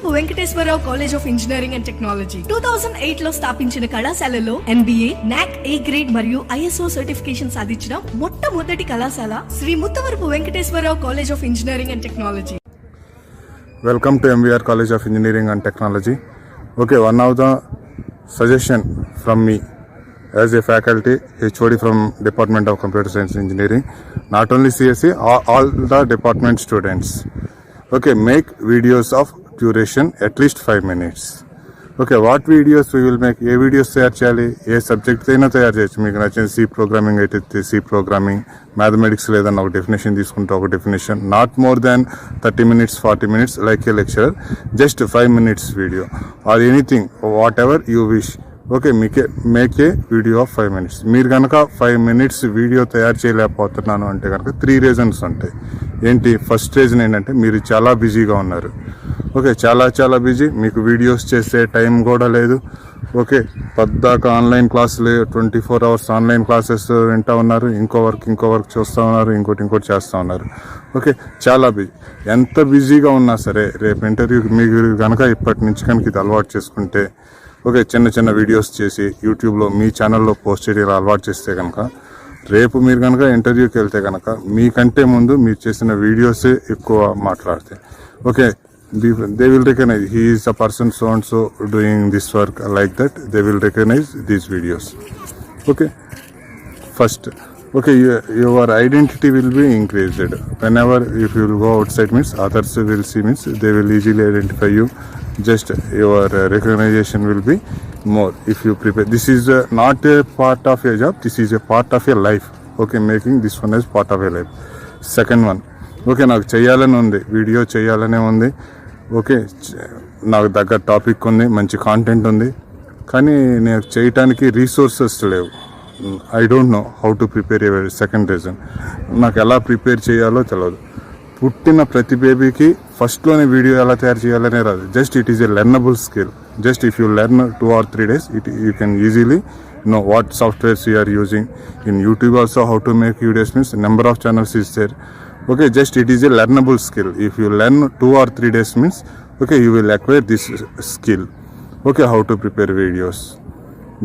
Muttavarapu Venkateswararao college of engineering and technology 2008 లో స్థాపించిన కళాశాలలో MBA, NAC A గ్రేడ్ మరియు ISO సర్టిఫికేషన్ సాధించిన మొట్టమొదటి కళాశాల Shri Muttavarapu Venkateswararao college of engineering and technology. Welcome to MVR College of Engineering and Technology. Okay, one of the suggestion from me as a faculty HOD from Department of Computer Science Engineering, not only CSE, all the department students. Okay, make videos of duration at least 5 minutes. Okay, what videos we will make? A videos తయారు చేయాలి? ఏ subject అయినా తయారు చేయొచ్చు. మీకు నచ్చిన C programming అయితే C programming, mathematics లేదన్న ఒక డెఫినేషన్ తీసుకుంటే ఒక definition, not more than 30 minutes 40 minutes like A lecturer, just 5 minutes video or anything what ever you wish. Okay, make a video of 5 minutes. మీరు కనుక 5 minutes వీడియో తయారు చేయలేకపోతున్నాను అంటే కనుక 3 reasons ఉంటాయి. ఏంటి? ఫస్ట్ రీజన్ ఏంటంటే మీరు చాలా బిజీగా ఉన్నారు. ఓకే, చాలా బిజీ, మీకు వీడియోస్ చేసే టైం కూడా లేదు. ఓకే, పద్దాకా ఆన్లైన్ క్లాసులు 24 hours ఆన్లైన్ క్లాసెస్ వింటూ ఉన్నారు, ఇంకో వర్క్ చూస్తూ ఉన్నారు, ఇంకోటి చేస్తూ ఉన్నారు. ఓకే, చాలా బిజీ. ఎంత బిజీగా ఉన్నా సరే రేపు ఇంటర్వ్యూకి మీకు కనుక ఇప్పటి నుంచి కనుక ఇది అలవాటు చేసుకుంటే, ఓకే, చిన్న వీడియోస్ చేసి యూట్యూబ్లో మీ ఛానల్లో పోస్ట్ చేయడం అలవాటు చేస్తే కనుక రేపు మీరు కనుక ఇంటర్వ్యూకి వెళ్తే కనుక మీకంటే ముందు మీరు చేసిన వీడియోసే ఎక్కువ మాట్లాడతాయి. Okay, they will recognize he is a person so and so doing this work like that. They will recognize these videos. Okay, first, okay, your identity will be increased whenever if you will go outside means others will see means they will easily identify you. Just your recognition will be more if you prepare. This is not a part of your job, this is a part of your life. Okay, making this one as part of your life. Second one, okay, నాకు చేయాలని ఉంది, video చేయాలనే ఉంది. Okay, నాకు దగ్గర topic ఉంది, మంచి content ఉంది, కానీ నేను చేయటానికి రీసోర్సెస్ లేవు. I don't know how to prepare A. Second reason, నాకు ఎలా ప్రిపేర్ చేయాలో తెలియదు. పుట్టిన ప్రతి బేబీకి ఫస్ట్లోనే వీడియో ఎలా తయారు చేయాలనే రాదు. Just it is a learnable skill. Just if you learn 2 or 3 days, you can easily know what softwares you are using. In YouTube also how to make videos means number of channels is there. Okay, just it is a learnable skill. If you learn 2 or 3 days means, okay, you will acquire this skill. Okay, how to prepare videos.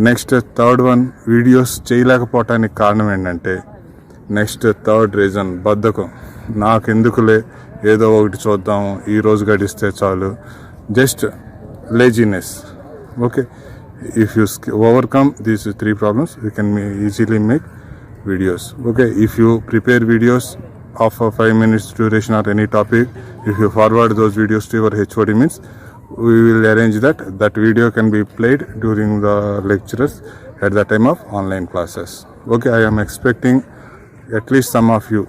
Next, third one, videos చేయలేకపోవటానికి కారణం ఏంటంటే, next third reason బద్ధకం. నాకెందుకులే, ఏదో ఒకటి చూద్దాం, ఈరోజు గడిస్తే చాలు, just laziness. Okay, if you overcome these 3 problems, you can easily make videos. Okay, if you prepare videos of a 5 minutes duration or any topic, if you forward those videos to your HOD means we will arrange that video can be played during the lectures at the time of online classes. Okay, I am expecting at least some of you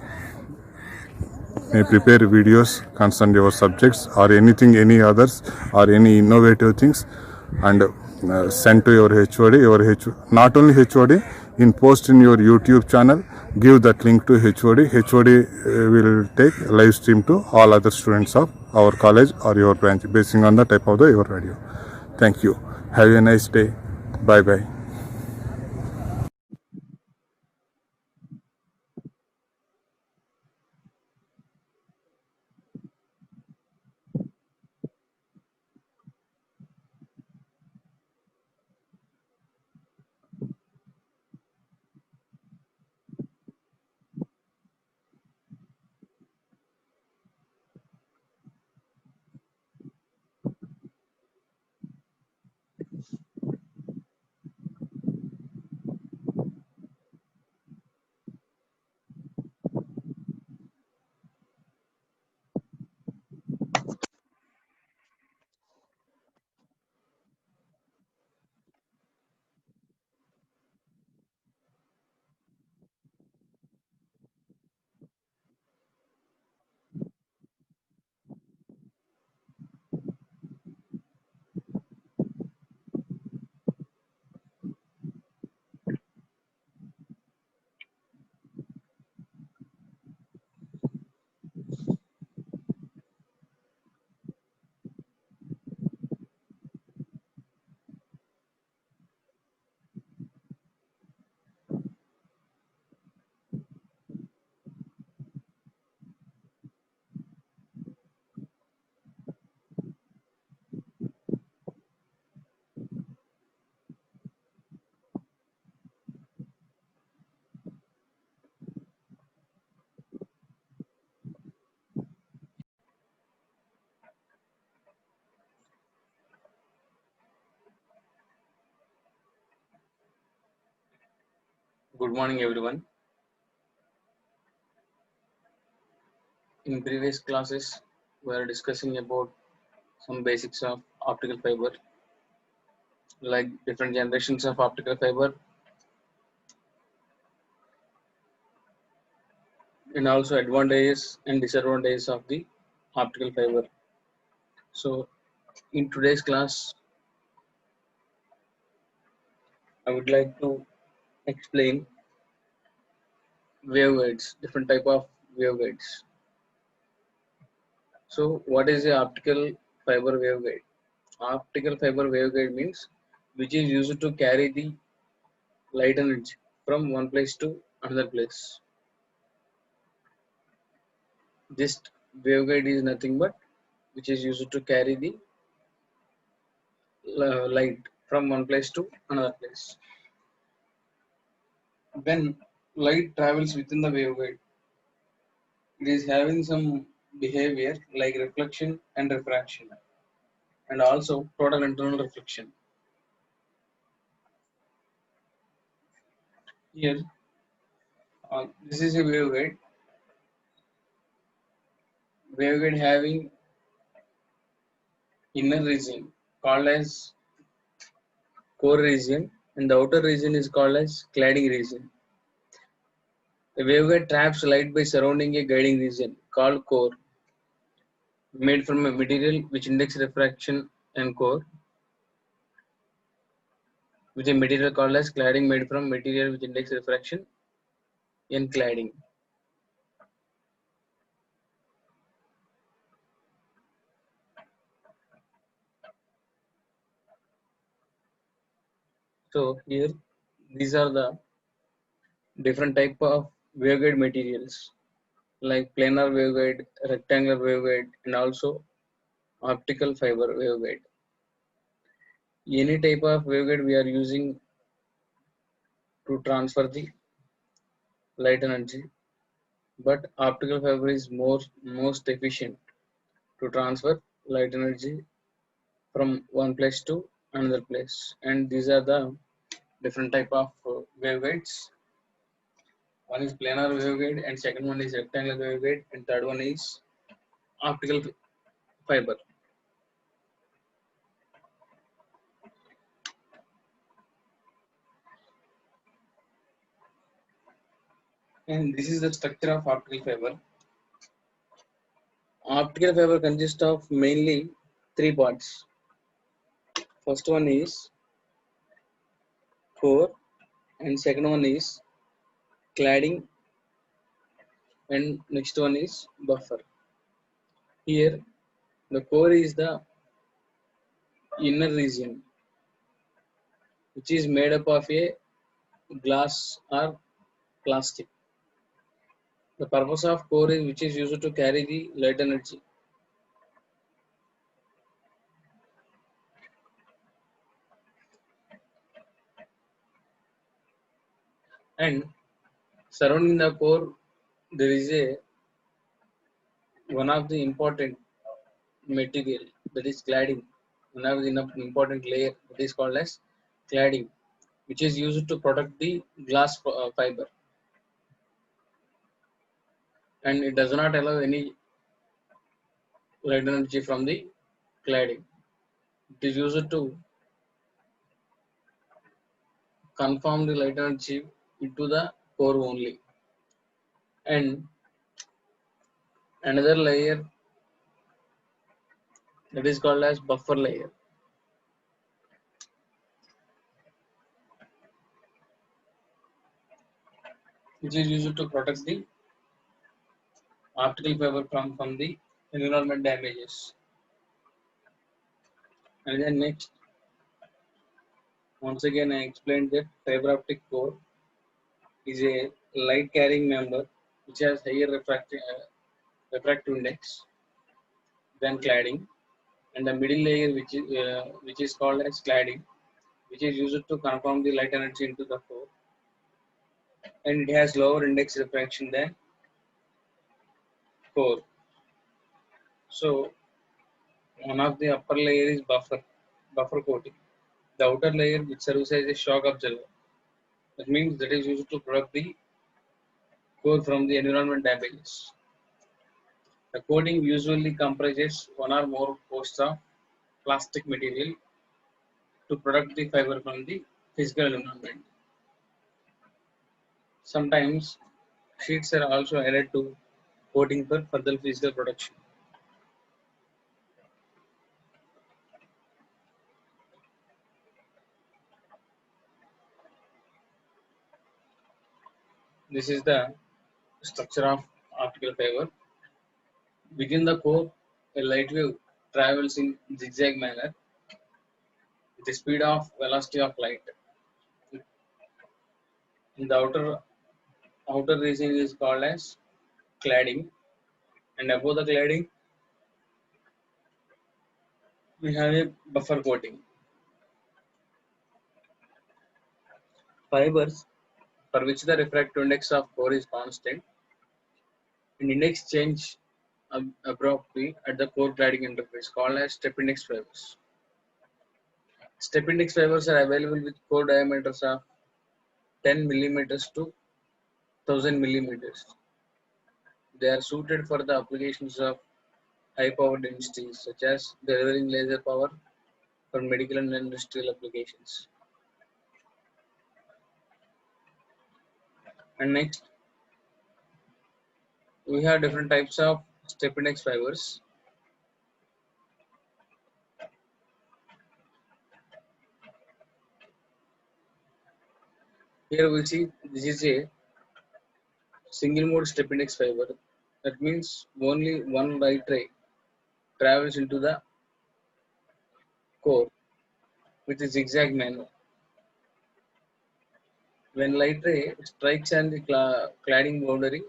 may prepare videos concerned your subjects or anything, any others or any innovative things, and send to your HOD. Not only HOD, in post in your YouTube channel, give that link to HOD. HOD will take live stream to all other students of our college or your branch basing on the type of your video. Thank you. Have a nice day. Bye. Good morning, everyone. In previous classes, we are discussing about some basics of optical fiber, like different generations of optical fiber, and also advantages and disadvantages of the optical fiber. So, in today's class, I would like to explain waveguides, different type of waveguides. So, what is the optical fiber waveguide? Optical fiber waveguide means which is used to carry the light energy from one place to another place. This waveguide is nothing but which is used to carry the light from one place to another place. When light travels within the waveguide, it is having some behavior like reflection and refraction, and also total internal reflection. Here, this is a waveguide having inner region called as core region, and the outer region is called as cladding region. A waveguide traps light by surrounding a guiding region called core, made from a material which index refraction, and core, which is a material called as cladding, made from material which index refraction and cladding. So here, these are the different type of waveguide materials like planar waveguide, rectangular waveguide, and also optical fiber waveguide. Any type of waveguide we are using to transfer the light energy, but optical fiber is most efficient to transfer light energy from one place to another place. And these are the different type of waveguides. One is planar waveguide, and second one is rectangular waveguide, and third one is optical fiber. And this is the structure of optical fiber. Optical fiber consists of mainly three parts. First one is core, and second one is cladding, and next one is buffer. Here, the core is the inner region, which is made up of a glass or plastic. The purpose of core is which is used to carry the light energy. And surrounding the core, there is a one of the important material, that is cladding. One of the important layer, that is called as cladding, which is used to protect the glass fiber, and it does not allow any light energy from the cladding. It is used to conform the light energy into the core only. And another layer, that is called as buffer layer, which is used to protect the optical fiber from the environment damages. And then next, once again I explained that fiber optic core is a light carrying member which has higher refractive index than cladding, and the middle layer which is called as cladding, which is used to conform the light energy into the core, and it has lower index refraction than core. So one of the upper layer is buffer coating. The outer layer which serves as a shock absorber, That means that is used to protect the core from the environment damages. The coating usually comprises one or more coats of plastic material to protect the fiber from the physical environment. Sometimes sheets are also added to coating for further physical protection. This is the structure of optical fiber. Within the core, a light wave travels in zigzag manner with the speed of velocity of light. In the outer region is called as cladding, and above the cladding we have a buffer coating. Fibers for which the refractive index of core is constant and index change abruptly at the core cladding interface called as step index fibers. Step index fibers are available with core diameters of 10 millimeters to 1000 millimeters. They are suited for the applications of high power densities such as delivering laser power for medical and industrial applications. And next, we have different types of step index fibers. Here we see this is a single mode step index fiber. That means only one light ray travels into the core with a zigzag manner. When light ray strikes on the cladding boundary,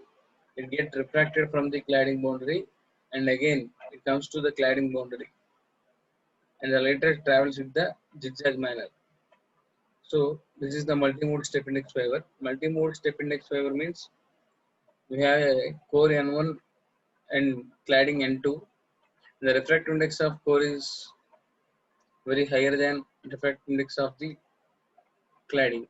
it gets refracted from the cladding boundary and again it comes to the cladding boundary and the light ray travels with the zigzag manner. So this is the multi-mode step index fiber. Multi-mode step index fiber means we have a core N1 and cladding N2. The refractive index of core is very higher than refractive index of the cladding.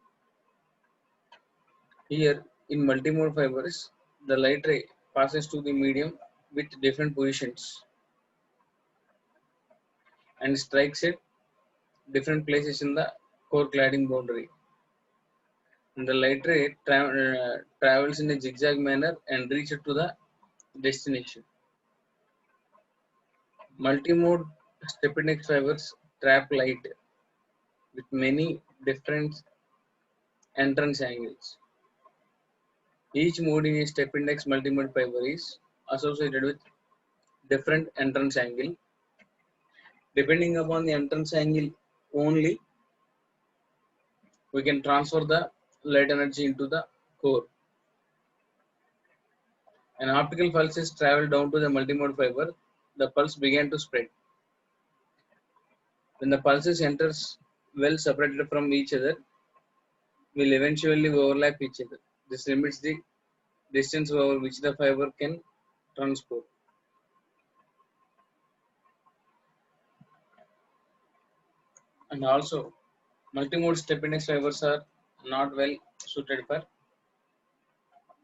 Here in multi-mode fibers, the light ray passes to the medium with different positions and strikes at different places in the core cladding boundary. And the light ray travels in a zigzag manner and reaches to the destination. Multi-mode step index fibers trap light with many different entrance angles. Each mode in a step index multi-mode fiber is associated with different entrance angle. Depending upon the entrance angle only, we can transfer the light energy into the core. An optical pulse is traveled down to the multimode fiber. The pulse began to spread. When the pulses enters well separated from each other, will eventually overlap each other. This limits the distance over which the fiber can transport. And also, multimode step index fibers are not well suited for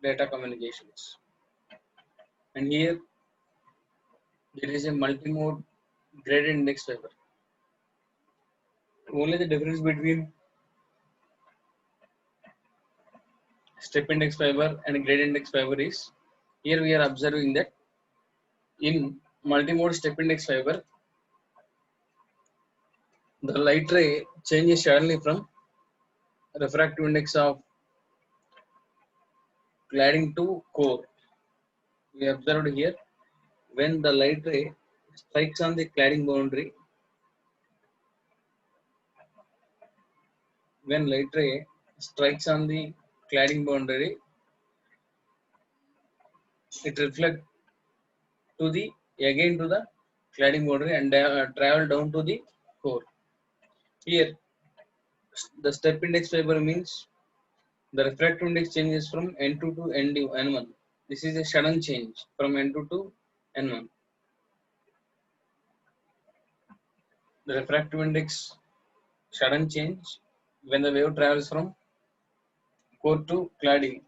data communications. And here there is a multimode gradient index fiber. Only the difference between step index fiber and gradient index fiber is here we are observing that in multimode step index fiber, the light ray changes suddenly from refractive index of cladding to core. We observed here when the light ray strikes on the cladding boundary, when light ray strikes on the cladding boundary, it reflects to the again to the cladding boundary and travel down to the core. Here, the step index fiber means the refractive index changes from N2 to N1. This is a sudden change from N2 to N1. The refractive index sudden change when the wave travels from core to cladding.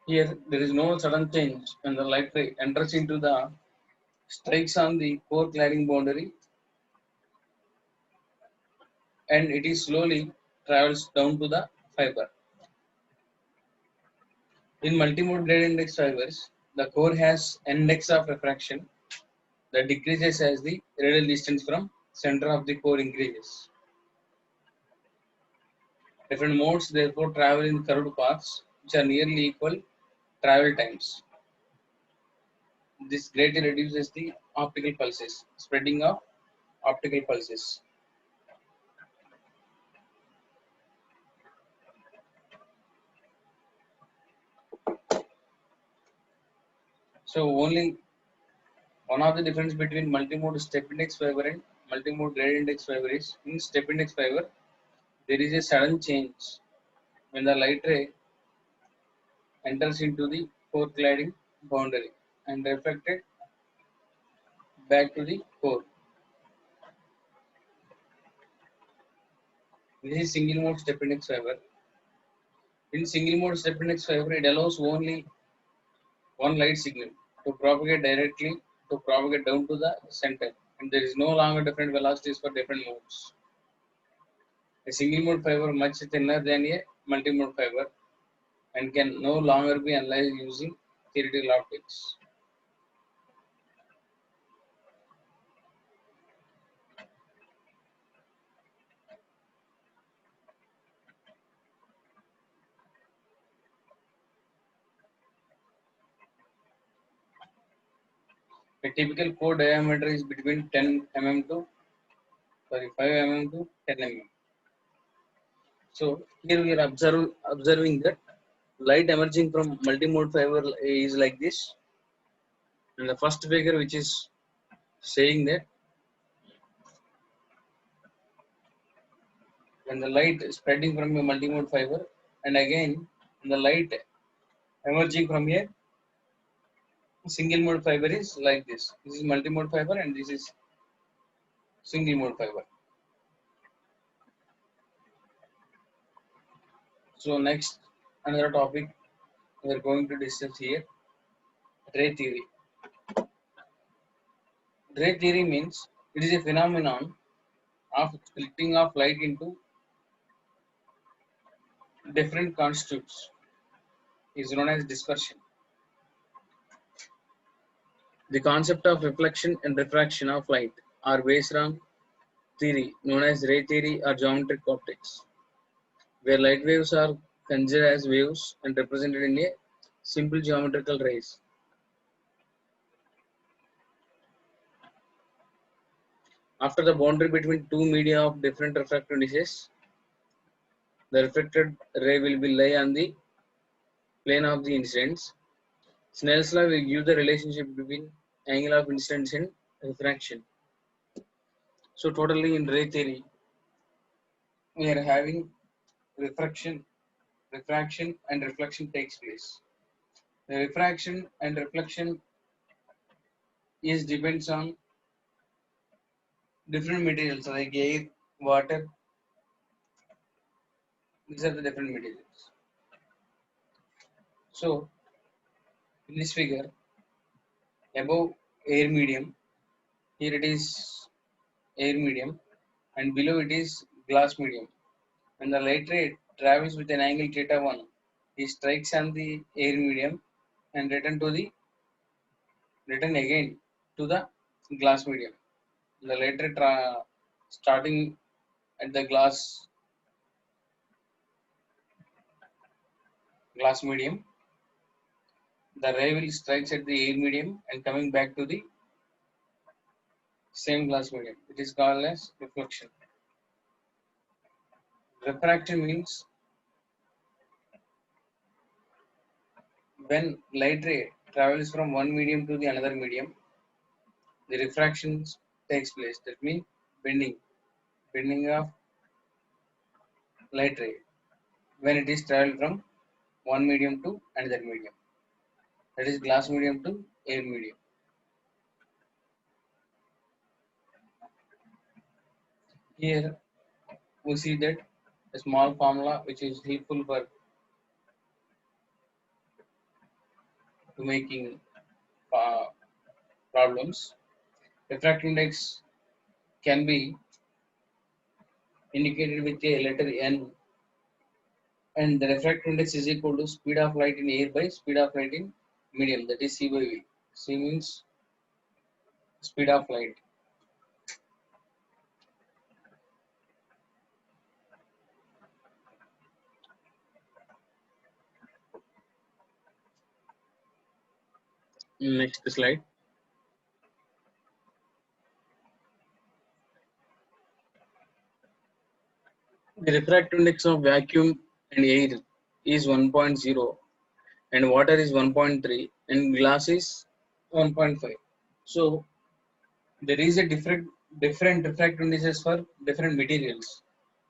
Here, there is no sudden change when the light ray enters into the strikes on the core cladding boundary, and it is slowly travels down to the fiber. In multimode grade index fibers, the core has index of refraction that decreases as the radial distance from center of the core increases. Different modes therefore travel in curved paths which are nearly equal travel times. This greatly reduces the optical pulses, spreading of optical pulses. So only one of the difference between multimode step index fiber and multimode grade index fiber is in step index fiber there is a sudden change when the light ray enters into the core cladding boundary and reflected back to the core. This is single mode step index fiber. In single mode step index fiber, it allows only one light signal to propagate directly to propagate down to the center, and there is no longer different velocities for different modes. A single mode fiber much thinner than a multi-mode fiber and can no longer be analyzed using theoretical optics. A typical core diameter is between 10 mm to 5 mm to 10 mm. So here we are observing that light emerging from multimode fiber is like this. And the first figure which is saying that when the light is spreading from a multimode fiber and again the light emerging from a single mode fiber is like this. This is multimode fiber and this is single mode fiber. So next another topic we are going to discuss here, ray theory. Ray theory means it is a phenomenon of splitting of light into different constitutes is known as dispersion. The concept of reflection and refraction of light are based on theory known as ray theory or geometric optics, where light waves are considered as waves and represented in a simple geometrical rays. After the boundary between two media of different refractive indices, the reflected ray will be lie on the plane of the incidence. Snell's law will give the relationship between angle of incidence and refraction. So totally in ray theory, we are having refraction, refraction and reflection takes place. The refraction and reflection is depends on different materials like air, water. These are the different materials. So in this figure, above air medium, here it is air medium, and below it is glass medium. When the light ray travels with an angle theta 1, it strikes on the air medium and return again to the glass medium. The light ray starting at the glass medium, the ray will strikes at the air medium and coming back to the same glass medium. It is called as reflection. Refraction means when light ray travels from one medium to the another medium, the refraction takes place. That means bending of light ray when it is traveled from one medium to another medium. That is glass medium to air medium. Here we see that a small formula which is helpful for making uh, problems. Refractive index can be indicated with a letter n, and the refractive index is equal to speed of light in air by speed of light in medium, that is c by v. C means speed of light. Next slide. The refractive index of vacuum and air is 1.0, and water is 1.3, and glass is 1.5. So there is a different refractive indices for different materials.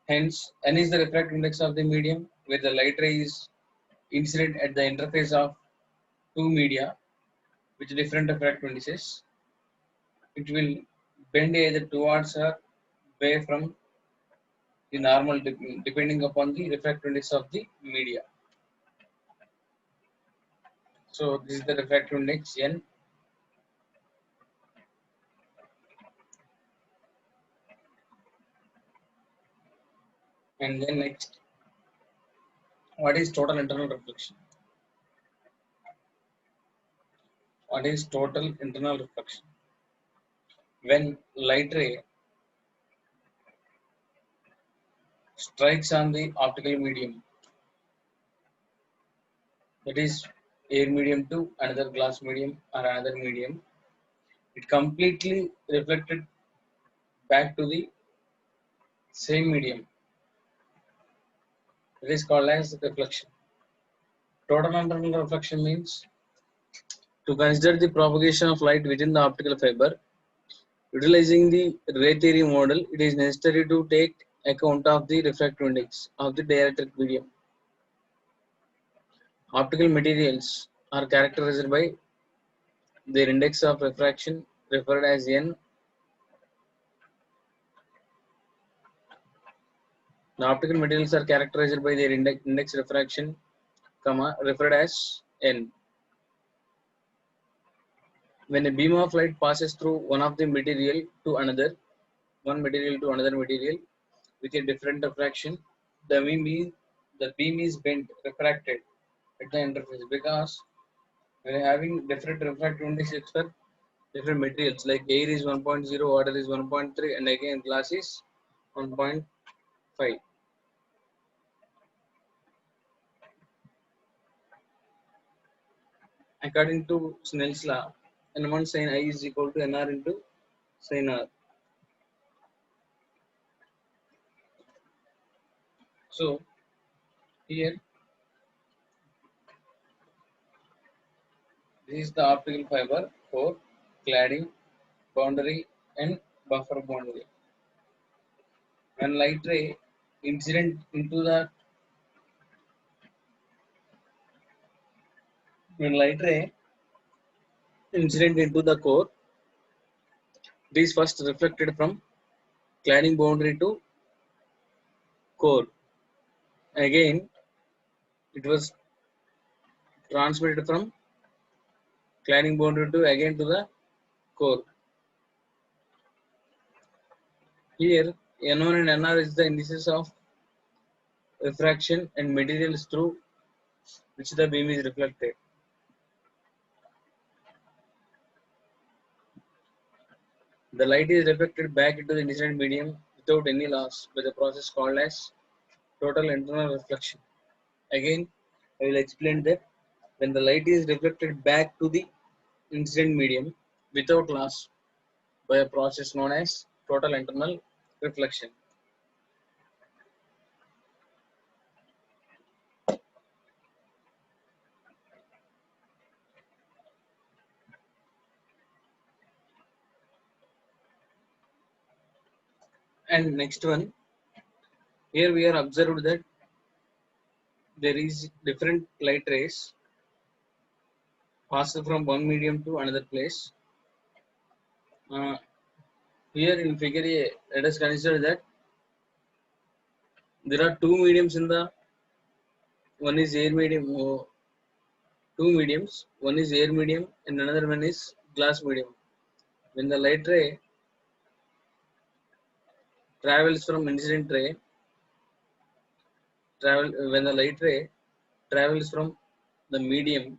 Hence, n is the refractive index of the medium where the light ray is incident at the interface of two media with different refractive indices. It will bend either towards or away from the normal depending upon the refractive index of the media. So this is the refractive index n. And then next, what is total internal reflection? What is total internal reflection? When light ray strikes on the optical medium, that is air medium to another glass medium or another medium, it completely reflected back to the same medium. It is called as reflection. Total internal reflection means to consider the propagation of light within the optical fiber. Utilizing the ray theory model, it is necessary to take account of the refractive index of the dielectric medium. Optical materials are characterized by their index of refraction referred as n. The optical materials are characterized by their index refraction, referred as n. When a beam of light passes through one material to another material with a different refraction, the beam is bent, refracted at the interface, because we are having different refractive indices for different materials, like air is 1.0, water is 1.3, and again glass is 1.5. According to Snell's law, N1 sin I is equal to NR into sin R. So here, this is the optical fiber for cladding, boundary, and buffer boundary. When light ray incident into the core, it is first reflected from cladding boundary to core. Again, it was transmitted from cladding boundary to again to the core. Here, N1 and NR is the indices of refraction and materials through which the beam is reflected. The light is reflected back into the incident medium without any loss by the process called as total internal reflection. Again, I will explain that when the light is reflected back to the incident medium without loss by a process known as total internal reflection. And next one, here we are observed that there is different light rays passed from one medium to another place. Here in figure A, let us consider that There are two mediums in the, one is air medium, two mediums, one is air medium and another one is glass medium. When the light ray travels from incident ray, when the light ray travels from the medium,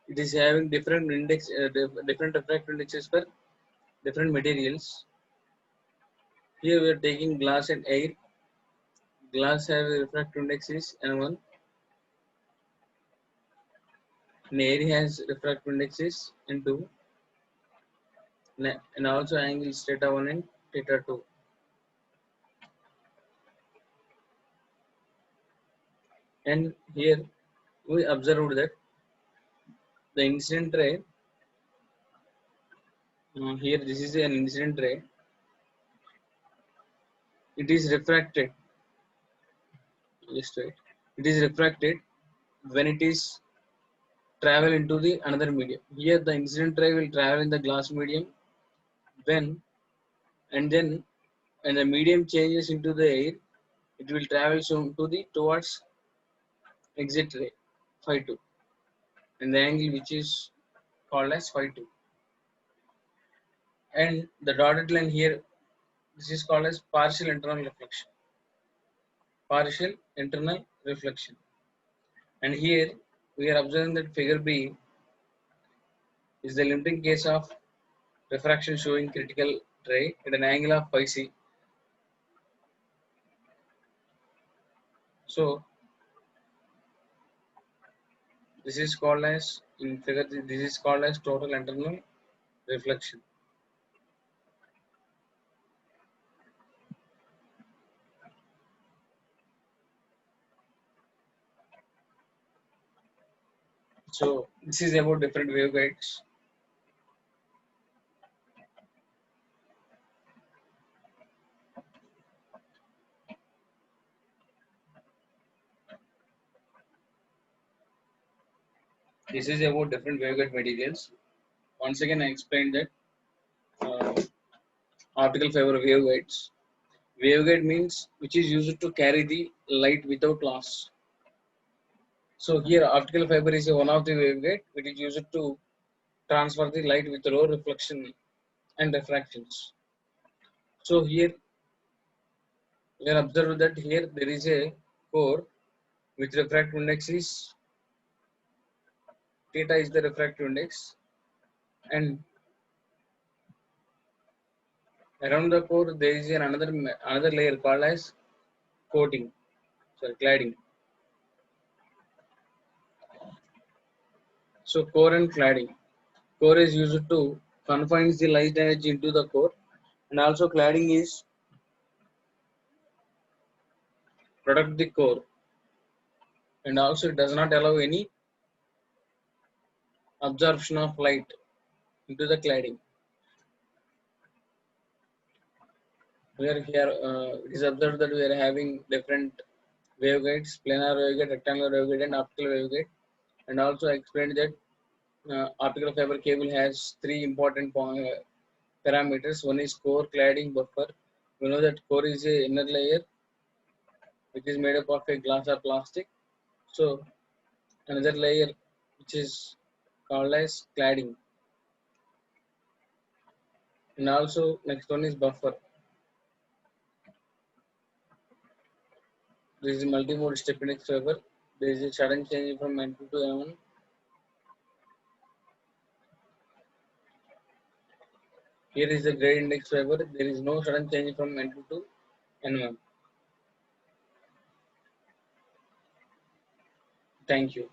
it is having different index, different refractive indexes for different materials. Here we are taking glass and air. Glass have a refractive index is N1, and air has refractive index is N2, and also angles theta 1 and theta 2. And here we observed that the incident ray, here this is an incident ray, it is refracted, just wait, it is refracted when it is travel into the another medium. Here the incident ray will travel in the glass medium when, and then when the medium changes into the air, it will travel soon to the towards exit ray phi 2, and the angle which is called as phi 2. And the dotted line here, this is called as partial internal reflection. Partial internal reflection. And here we are observing that figure B is the limiting case of refraction showing critical ray at an angle of phi c. So this is called as, in figure, this is called as total internal reflection. So this is about different waveguides. This is about different waveguide materials. Once again, I explained that optical fiber waveguides. Waveguide means which is used to carry the light without loss. So here optical fiber is one of the waveguide which is used to transfer the light with low reflection and refractions. So here we are observed that here there is a core with refractive index is theta is the refractive index, and around the core there is another layer called as coating, sorry, cladding. So core and cladding. Core is used to confines the light energy into the core, and also cladding is protect the core, and also it does not allow any absorption of light into the cladding. We are here, it is observed that we are having different waveguides, planar waveguide, rectangular waveguide, and optical waveguide. And also I explained that optical fiber cable has three important parameters. One is core, cladding, buffer. We know that core is a inner layer which is made up of a glass or plastic. So another layer which is called as cladding. And also next one is buffer. This is multi-mode step index fiber. There is a sudden change from N2 to N1. Here is the grade index fiber. There is no sudden change from N2 to N1. Thank you.